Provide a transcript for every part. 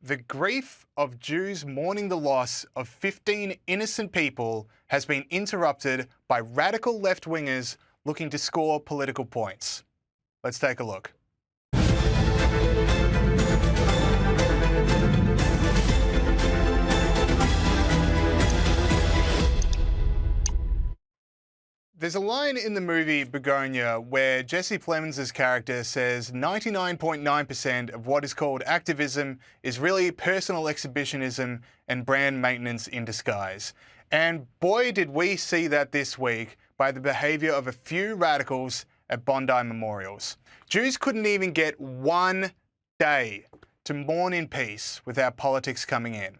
The grief of Jews mourning the loss of 15 innocent people has been interrupted by radical left-wingers looking to score political points. Let's take a look. There's a line in the movie Begonia where Jesse Plemons' character says 99.9% of what is called activism is really personal exhibitionism and brand maintenance in disguise. And boy, did we see that this week by the behaviour of a few radicals at Bondi memorials. Jews couldn't even get one day to mourn in peace without politics coming in.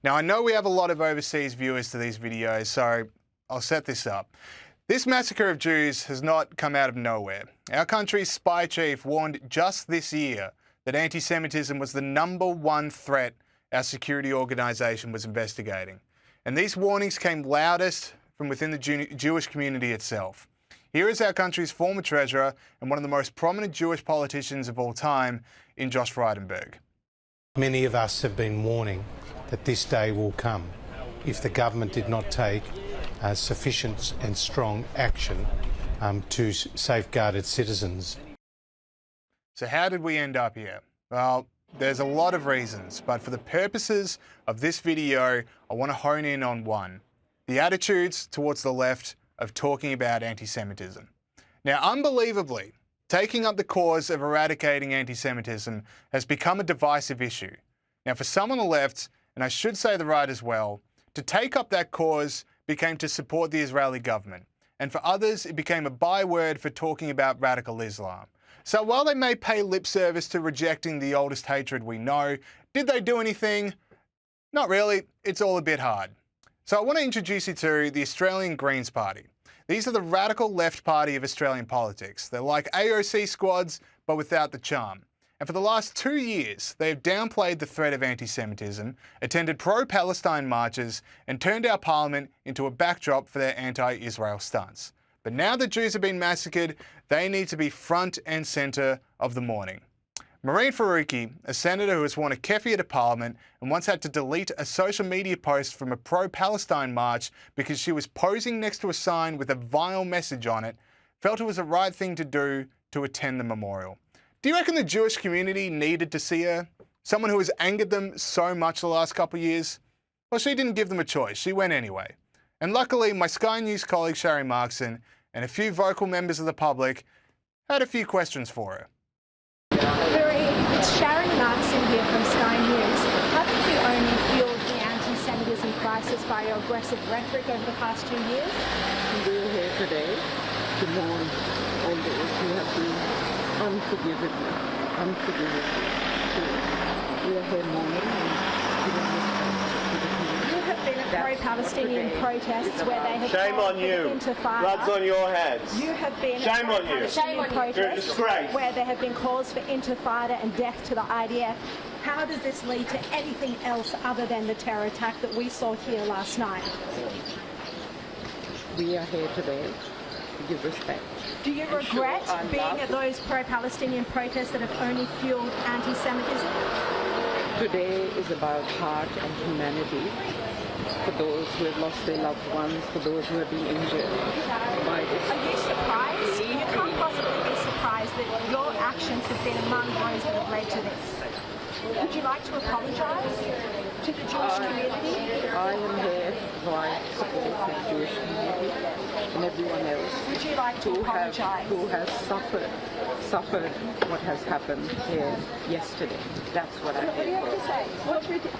Now, I know we have a lot of overseas viewers to these videos, so I'll set this up. This massacre of Jews has not come out of nowhere. Our country's spy chief warned just this year that anti-Semitism was the #1 threat our security organisation was investigating. And these warnings came loudest from within the Jewish community itself. Here is our country's former treasurer and one of the most prominent Jewish politicians of all time in Josh Frydenberg. Many of us have been warning that this day will come if the government did not take sufficient and strong action to safeguard its citizens. So how did we end up here? Well, there's a lot of reasons, but for the purposes of this video, I want to hone in on one: the attitudes towards the left of talking about anti-Semitism. Now, unbelievably, taking up the cause of eradicating anti-Semitism has become a divisive issue. Now, for some on the left, and I should say the right as well, to take up that cause became to support the Israeli government. And for others, it became a byword for talking about radical Islam. So while they may pay lip service to rejecting the oldest hatred we know, did they do anything? Not really. It's all a bit hard. So I want to introduce you to the Australian Greens Party. These are the radical left party of Australian politics. They're like AOC squads, but without the charm. And for the last 2 years, they have downplayed the threat of anti-Semitism, attended pro-Palestine marches, and turned our parliament into a backdrop for their anti-Israel stunts. But now that Jews have been massacred, they need to be front and centre of the mourning. Marine Faruqi, a senator who has worn a keffiyeh to parliament and once had to delete a social media post from a pro-Palestine march because she was posing next to a sign with a vile message on it, felt it was the right thing to do to attend the memorial. Do you reckon the Jewish community needed to see her? Someone who has angered them so much the last couple of years? Well, she didn't give them a choice. She went anyway. And luckily, my Sky News colleague Sharry Markson and a few vocal members of the public had a few questions for her. It's Sharry Markson here from Sky News. Haven't you only fueled the anti-Semitism crisis by your aggressive rhetoric over the past 2 years? We are here today to mourn all those who have been unforgivable. We are here mourning and giving respect to the community. You have been at pro-Palestinian protests where they have Shame called on you. for intifada. Blood's on your heads. You have been Shame at on you. pro-Palestinian protests You're a disgrace. where there have been calls for intifada and death to the IDF. How does this lead to anything else other than the terror attack that we saw here last night? We are here today to give respect. Do you regret being at those pro-Palestinian protests that have only fueled anti-Semitism? Today is about heart and humanity for those who have lost their loved ones, for those who have been injured by this. Are you surprised? You can't possibly be surprised that your actions have been among those that have led to this. Would you like to apologise to the Jewish community? I am here to provide support for the Jewish community and everyone else. Would you like to apologise? Who has suffered what has happened here yesterday. That's what I'm What do you here have to for. say?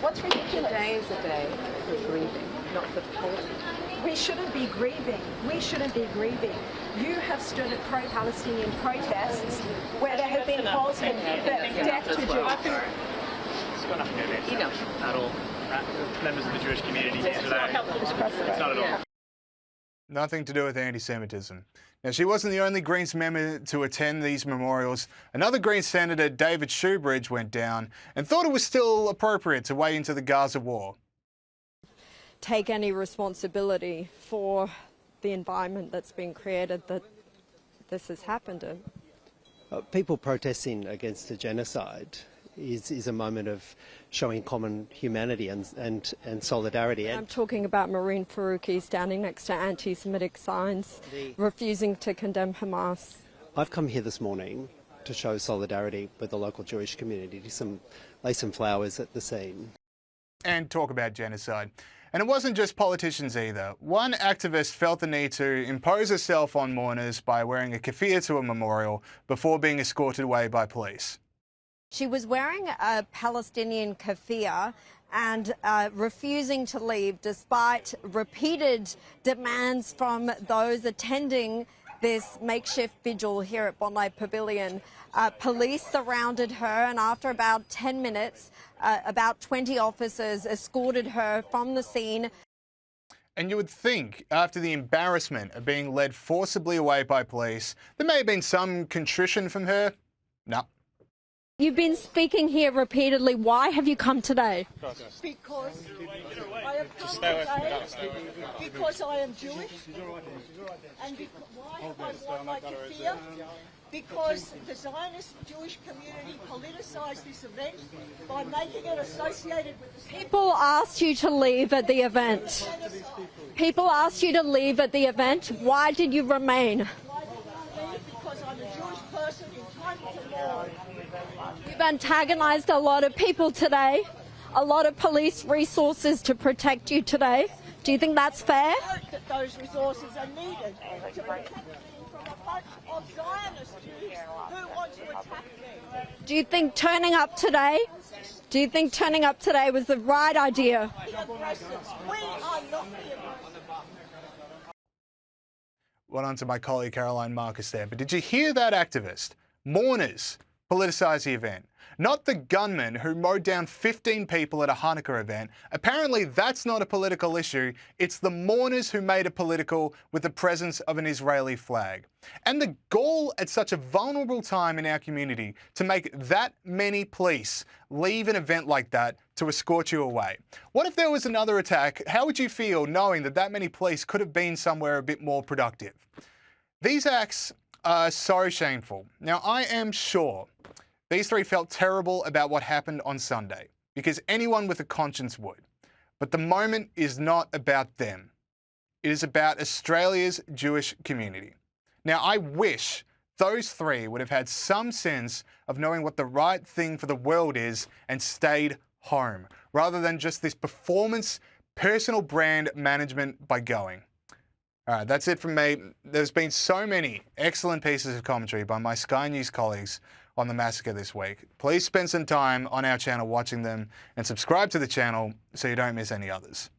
What's ridiculous? Today is a day for grieving, not for politics. We shouldn't be grieving. We shouldn't be grieving. You have stood at pro-Palestinian protests where there have been calls for death to Jews. Enough. At all. Members of the Jewish community here today. It's not at all. Nothing to do with anti-Semitism. Now, she wasn't the only Greens member to attend these memorials. Another Greens senator, David Shoebridge, went down and thought it was still appropriate to weigh into the Gaza war. Take any responsibility for the environment that's been created that this has happened in. People protesting against a genocide is a moment of showing common humanity and solidarity. I'm talking about Marine Faruqi standing next to anti-Semitic signs, refusing to condemn Hamas. I've come here this morning to show solidarity with the local Jewish community, to lay some flowers at the scene. And talk about genocide. And it wasn't just politicians either. One activist felt the need to impose herself on mourners by wearing a keffiyeh to a memorial before being escorted away by police. She was wearing a Palestinian keffiyeh and refusing to leave despite repeated demands from those attending this makeshift vigil here at Bondi Pavilion. Police surrounded her, and after about 10 minutes, about 20 officers escorted her from the scene. And you would think, after the embarrassment of being led forcibly away by police, there may have been some contrition from her. No. You've been speaking here repeatedly. Why have you come today? Because I have come today because I am Jewish. And why have I worn my keffiyeh? Because the Zionist Jewish community politicised this event by making it associated with the... People asked you to leave at the event. People asked you to leave at the event. Why did you remain? Why did I leave? Because I'm a Jewish person entitled to law. You've antagonised a lot of people today, a lot of police resources to protect you today. Do you think that's fair? I hope that those resources are needed to protect me from a bunch of Zionist Jews who want to attack me. Do you think turning up today was the right idea? We are not the aggressors. Well on to my colleague Caroline Marcus there. But did you hear that activist? Mourners politicise the event. Not the gunman who mowed down 15 people at a Hanukkah event. Apparently that's not a political issue. It's the mourners who made it political with the presence of an Israeli flag. And the gall at such a vulnerable time in our community to make that many police leave an event like that to escort you away. What if there was another attack? How would you feel knowing that that many police could have been somewhere a bit more productive? These acts are so shameful. Now, I am sure these three felt terrible about what happened on Sunday, because anyone with a conscience would. But the moment is not about them. It is about Australia's Jewish community. Now, I wish those three would have had some sense of knowing what the right thing for the world is and stayed home, rather than just this performance, personal brand management by going. All right, that's it from me. There's been so many excellent pieces of commentary by my Sky News colleagues on the massacre this week. Please spend some time on our channel watching them and subscribe to the channel so you don't miss any others.